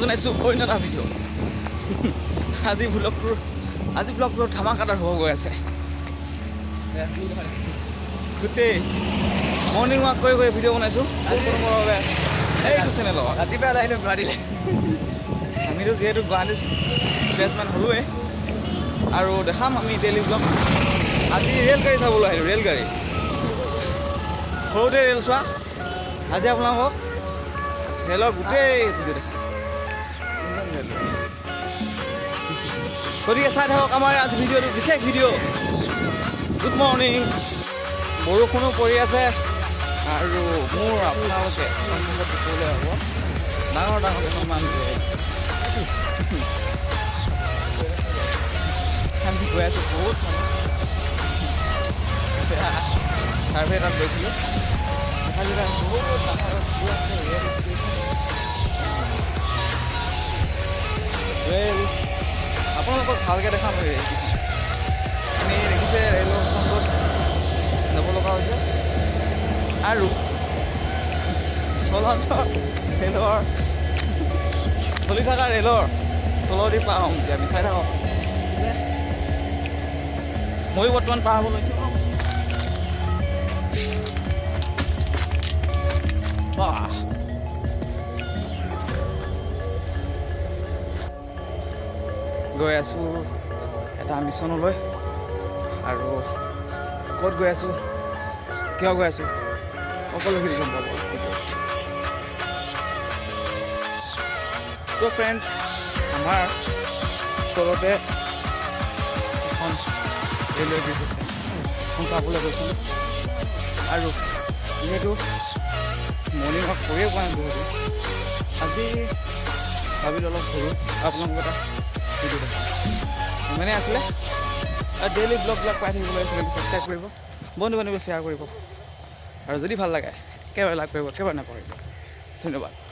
জনাইছোঁ অন্য এটা ভিডিঅ' আজি ব্লগটো ধামাকাদাৰ হ'ব গৈ আছে গোটেই মৰ্ণিং ৱাক কৰি ভিডিঅ' বনাইছোঁ বাবে এইটো চেনেলত ৰাতিপুৱা আহিলোঁ গুৱাহাটীলৈ আমিতো যিহেতু গুৱাহাটীত বেটছমেন হ'লোৱে আৰু দেখাম আমি ডেইলি ব্লগ আজি ৰেলগাড়ী চাবলৈ আহিলোঁ ৰেলগাড়ী সৰুতে ৰেল চোৱা আজি আপোনালোকক ৰেলৰ গোটেই ভিডিঅ' দেখাম গতিকে চাই থাকক আমাৰ আজি ভিডিঅ'টো বিশেষ ভিডিঅ' গুড মৰ্ণিং বৰষুণো পৰি আছে আৰু মোৰ আপোনালোকে সন্মুখত দেখিবলৈ হ'ব ডাঙৰ মানুহ আমি গৈ আছোঁ বহুত চাৰ্ভে এটাত গৈছিলোঁ বহুত ৰেল আপোনালোকক ভালকৈ দেখাম আমি দেখিছে ৰেলৰ ফ্ৰণ্টত যাব লগা হৈছে আৰু চলি থকা ৰেলৰ তলদি পাৰ হ'ম এতিয়া বিচাই থাকক ময়ো বৰ্তমান পাৰ হ'ব লৈছোঁ গৈ আছোঁ এটা মিছনলৈ আৰু ক'ত গৈ আছোঁ কিয় গৈ আছোঁ সকলোখিনি গম পাব তো ফ্ৰেণ্ডছ আমাৰ ওচৰতে এখন ৰেলৱে ব্ৰিজ আছে এখন চাবলৈ গৈছিলোঁ আৰু যিহেতু মৰ্ণিং ৱাক কৰিয়ে পোৱা নাই বহুতে আজি ভাবিলোঁ অলপ ঘূৰোঁ আপোনালোকৰ এটা ভিডিঅ' দেখাম ইমানে আছিলে আৰু ডেইলি ব্লগবিলাক পাই থাকিবলৈ চেনেলটো ছাবস্ক্ৰাইব কৰিব বন্ধু বান্ধৱীক শ্বেয়াৰ কৰিব আৰু যদি ভাল লাগে একেবাৰে লাইক কৰিব একেবাৰে নাপাহৰিব ধন্যবাদ